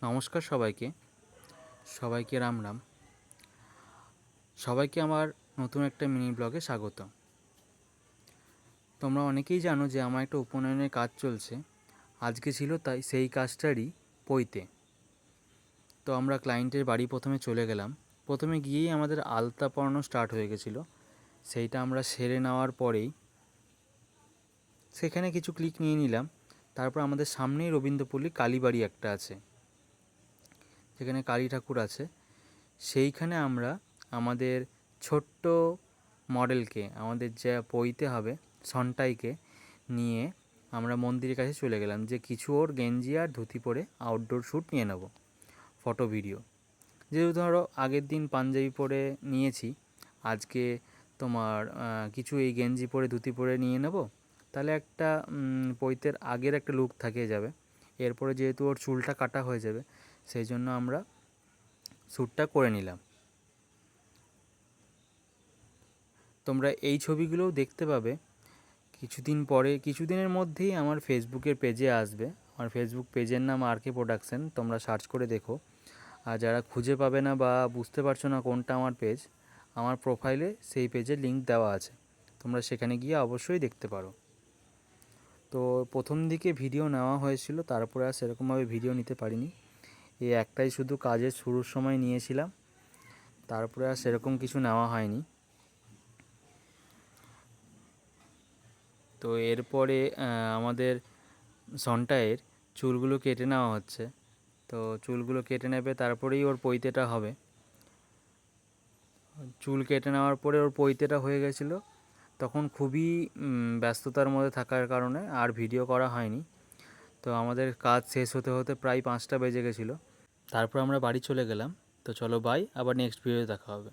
নমস্কার সবাইকে রাম রাম। সবাইকে আমার নতুন একটা মিনি ব্লগে স্বাগত। তোমরা অনেকেই জানো যে আমার একটা উপনয়নের কাজ চলছে। আজকে ছিল তাই সেই কাজটারই পৈতে। তো আমরা ক্লায়েন্টের বাড়ি প্রথমে চলে গেলাম। প্রথমে গিয়েই আমাদের আলতা পরানো স্টার্ট হয়ে গেছিলো। সেইটা আমরা সেরে নেওয়ার পরেই সেখানে কিছু ক্লিক নিয়ে নিলাম। তারপর আমাদের সামনেই রবীন্দ্রপল্লী কালীবাড়ি একটা আছে, যেখানে কালী ঠাকুর আছে। সেইখানে আমরা আমাদের ছোট্ট মডেলকে, আমাদের যা পইতে হবে সনটাইকে নিয়ে আমরা মন্দিরের কাছে চলে গেলাম, যে কিছু ওর গেঞ্জি আর ধুতি পরে আউটডোর শ্যুট নিয়ে নেব, ফটো ভিডিও। যেহেতু ধরো আগের দিন পাঞ্জাবি পরে নিয়েছি, আজকে তোমার কিছু এই গেঞ্জি পরে ধুতি পরে নিয়ে নেব, তাহলে একটা পৈতের আগের একটা লুক থেকে যাবে। এরপরে যেহেতু ওর চুলটা কাটা হয়ে যাবে, সেই জন্য আমরা শ্যুটটা করে নিলাম। তোমরা এই ছবিগুলোও দেখতে পাবে কিছুদিনের মধ্যেই আমার ফেসবুকের পেজে আসবে। আমার ফেসবুক পেজের নাম আর কে প্রোডাকশন, তোমরা সার্চ করে দেখো। আর যারা খুঁজে পাবে না বা বুঝতে পারছো না কোনটা আমার পেজ, আমার প্রোফাইলে সেই পেজের লিঙ্ক দেওয়া আছে, তোমরা সেখানে গিয়ে অবশ্যই দেখতে পারো। তো প্রথম দিকে ভিডিও নেওয়া হয়েছিল, তারপরে আর সেরকমভাবে ভিডিও নিতে পারিনি। এই একটাই শুধু কাজের শুরুর সময় নিয়েছিলাম, তারপরে আর সেরকম কিছু নেওয়া হয়নি। তো এরপরে আমাদের সনটায়ের চুলগুলো কেটে নেওয়া হচ্ছে। তো চুলগুলো কেটে নেবে, তারপরেই ওর পৈতেটা হবে। চুল কেটে নেওয়ার পরে ওর পৈতেটা হয়ে গেছিলো। তখন খুবই ব্যস্ততার মধ্যে থাকার কারণে আর ভিডিও করা হয়নি। তো আমাদের কাজ শেষ হতে হতে প্রায় 5টা বেজে গেছিলো। তারপর আমরা বাড়ি চলে গেলাম। তো চলো বাই, আবার নেক্সট ভিডিওতে দেখা হবে।